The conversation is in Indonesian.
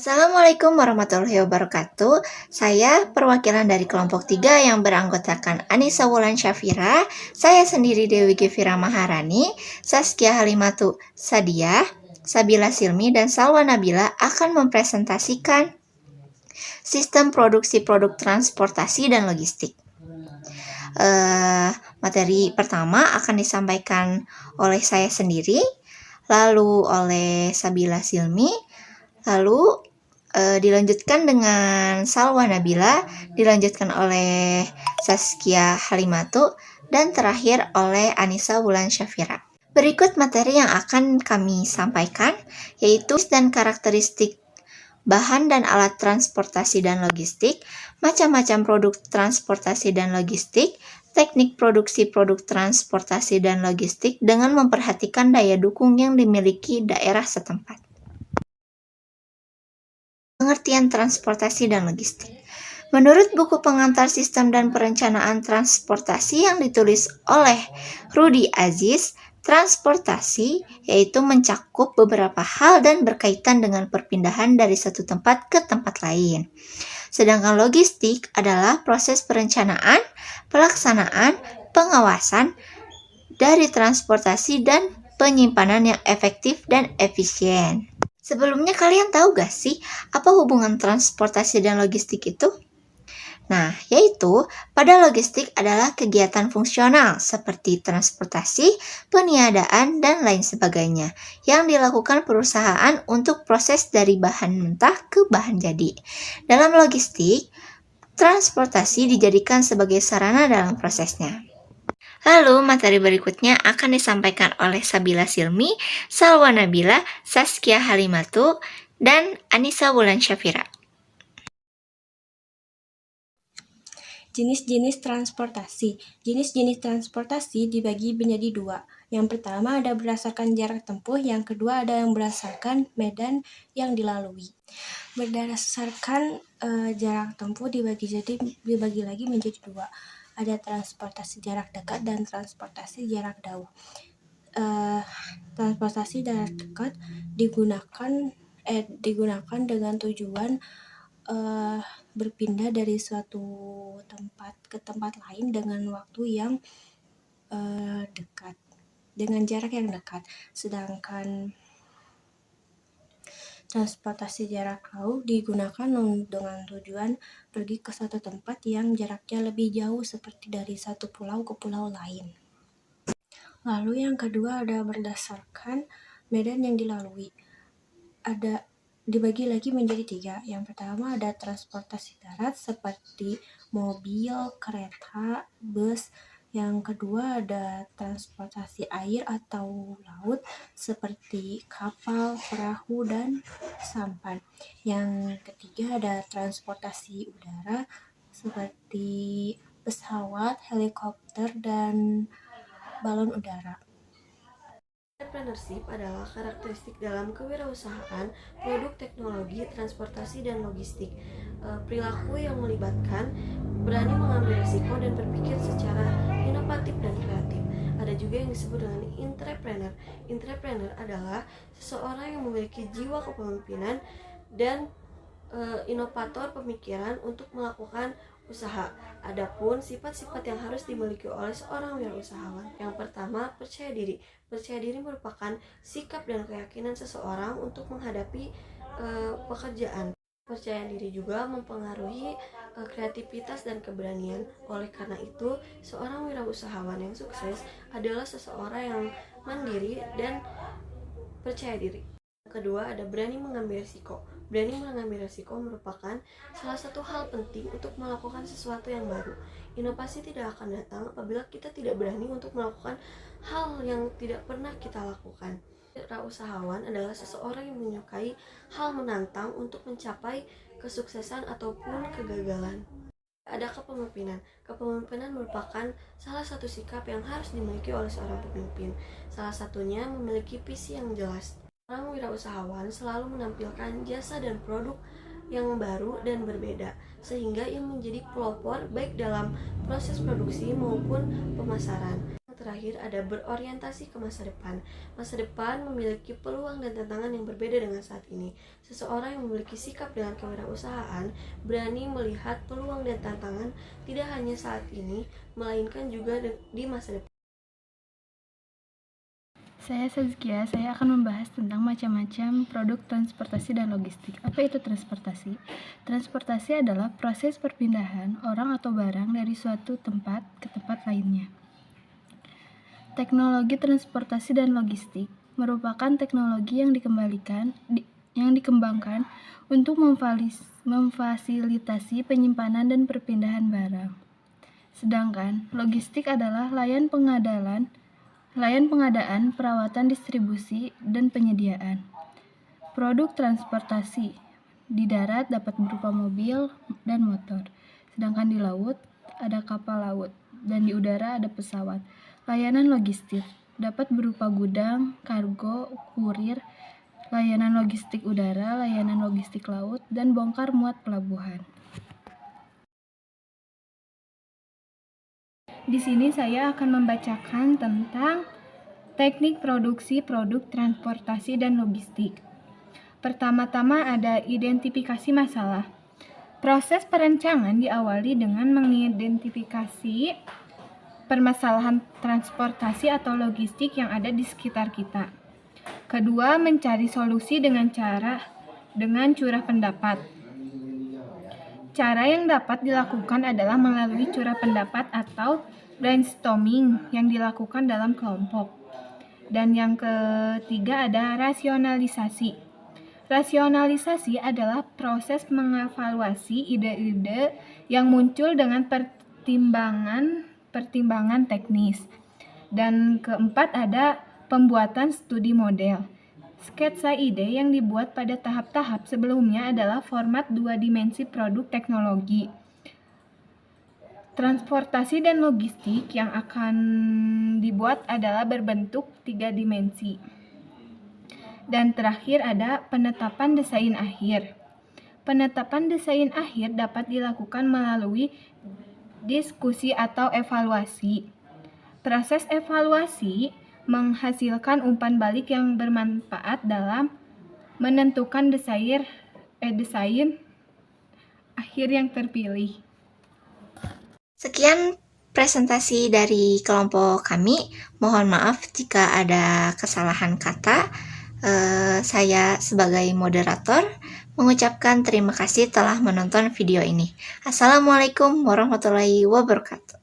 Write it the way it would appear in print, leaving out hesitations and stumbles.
Assalamualaikum warahmatullahi wabarakatuh. Saya perwakilan dari kelompok 3 yang beranggotakan Anissa Wulan Syafira, saya sendiri Dewi Gevira Maharani, Saskia Halimatu Sadiah, Sabila Silmi, dan Salwa Nabila akan mempresentasikan sistem produksi produk transportasi dan logistik. Materi pertama akan disampaikan oleh saya sendiri, lalu oleh Sabila Silmi, lalu dilanjutkan dengan Salwa Nabila, dilanjutkan oleh Saskia Halimatu, dan terakhir oleh Anissa Wulan Syafira. Berikut materi yang akan kami sampaikan, yaitu dan karakteristik bahan dan alat transportasi dan logistik, macam-macam produk transportasi dan logistik, teknik produksi produk transportasi dan logistik dengan memperhatikan daya dukung yang dimiliki daerah setempat. Pengertian transportasi dan logistik. Menurut buku pengantar sistem dan perencanaan transportasi yang ditulis oleh Rudy Aziz, transportasi yaitu mencakup beberapa hal dan berkaitan dengan perpindahan dari satu tempat ke tempat lain. Sedangkan logistik adalah proses perencanaan, pelaksanaan, pengawasan dari transportasi dan penyimpanan yang efektif dan efisien. Sebelumnya kalian tahu gak sih apa hubungan transportasi dan logistik itu? Nah, yaitu pada logistik adalah kegiatan fungsional seperti transportasi, peniadaan, dan lain sebagainya yang dilakukan perusahaan untuk proses dari bahan mentah ke bahan jadi. Dalam logistik, transportasi dijadikan sebagai sarana dalam prosesnya. Lalu materi berikutnya akan disampaikan oleh Sabila Silmi, Salwa Nabila, Saskia Halimatu, dan Anissa Wulan Syafira. Jenis-jenis transportasi. Jenis-jenis transportasi dibagi menjadi dua. Yang pertama ada berdasarkan jarak tempuh, yang kedua ada yang berdasarkan medan yang dilalui. Berdasarkan jarak tempuh dibagi lagi menjadi dua. Ada transportasi jarak dekat dan transportasi jarak jauh. Transportasi jarak dekat digunakan dengan tujuan berpindah dari suatu tempat ke tempat lain dengan waktu yang dekat, dengan jarak yang dekat. Sedangkan transportasi jarak jauh digunakan dengan tujuan pergi ke suatu tempat yang jaraknya lebih jauh, seperti dari satu pulau ke pulau lain. Lalu yang kedua ada berdasarkan medan yang dilalui. Ada dibagi lagi menjadi tiga. Yang pertama ada transportasi darat seperti mobil, kereta, bus. Yang kedua ada transportasi air atau laut seperti kapal, perahu, dan sampan. Yang ketiga ada transportasi udara seperti pesawat, helikopter, dan balon udara. Entrepreneurship adalah karakteristik dalam kewirausahaan, produk teknologi, transportasi, dan logistik. Perilaku yang melibatkan berani mengambil risiko dan berpikir secara inovatif dan kreatif. Ada juga yang disebut dengan entrepreneur. Entrepreneur adalah seseorang yang memiliki jiwa kepemimpinan dan inovator pemikiran untuk melakukan usaha. Adapun sifat-sifat yang harus dimiliki oleh seorang wirausahawan. Yang pertama, percaya diri. Percaya diri merupakan sikap dan keyakinan seseorang untuk menghadapi pekerjaan. Percaya diri juga mempengaruhi kreativitas dan keberanian. Oleh karena itu, seorang wirausahawan yang sukses adalah seseorang yang mandiri dan percaya diri. Kedua, ada berani mengambil risiko. Berani mengambil risiko merupakan salah satu hal penting untuk melakukan sesuatu yang baru. Inovasi tidak akan datang apabila kita tidak berani untuk melakukan hal yang tidak pernah kita lakukan. Wirausahawan adalah seseorang yang menyukai hal menantang untuk mencapai kesuksesan ataupun kegagalan. Ada kepemimpinan. Kepemimpinan merupakan salah satu sikap yang harus dimiliki oleh seorang pemimpin. Salah satunya memiliki visi yang jelas. Orang wirausahawan selalu menampilkan jasa dan produk yang baru dan berbeda, sehingga ia menjadi pelopor baik dalam proses produksi maupun pemasaran. Yang terakhir ada berorientasi ke masa depan. Masa depan memiliki peluang dan tantangan yang berbeda dengan saat ini. Seseorang yang memiliki sikap dengan kewirausahaan berani melihat peluang dan tantangan tidak hanya saat ini, melainkan juga di masa depan. Saya Sazkia, saya akan membahas tentang macam-macam produk transportasi dan logistik. Apa itu transportasi? Transportasi adalah proses perpindahan orang atau barang dari suatu tempat ke tempat lainnya. Teknologi transportasi dan logistik merupakan teknologi yang dikembangkan untuk memfasilitasi penyimpanan dan perpindahan barang. Sedangkan logistik adalah layan pengadaan, perawatan, distribusi, dan penyediaan. Produk transportasi di darat dapat berupa mobil dan motor, sedangkan di laut ada kapal laut, dan di udara ada pesawat. Layanan logistik dapat berupa gudang, kargo, kurir, layanan logistik udara, layanan logistik laut, dan bongkar muat pelabuhan. Di sini saya akan membacakan tentang teknik produksi produk transportasi dan logistik. Pertama-tama ada identifikasi masalah. Proses perancangan diawali dengan mengidentifikasi permasalahan transportasi atau logistik yang ada di sekitar kita. Kedua, mencari solusi dengan curah pendapat. Cara yang dapat dilakukan adalah melalui curah pendapat atau brainstorming yang dilakukan dalam kelompok. Dan yang ketiga ada rasionalisasi. Rasionalisasi adalah proses mengevaluasi ide-ide yang muncul dengan pertimbangan teknis. Dan keempat ada pembuatan studi model. Sketsa ide yang dibuat pada tahap-tahap sebelumnya adalah format 2 dimensi produk teknologi. Transportasi dan logistik yang akan dibuat adalah berbentuk 3 dimensi. Dan terakhir ada penetapan desain akhir. Penetapan desain akhir dapat dilakukan melalui diskusi atau evaluasi. Proses evaluasi menghasilkan umpan balik yang bermanfaat dalam menentukan desain akhir yang terpilih. Sekian presentasi dari kelompok kami. Mohon maaf jika ada kesalahan kata. Saya sebagai moderator mengucapkan terima kasih telah menonton video ini. Assalamualaikum warahmatullahi wabarakatuh.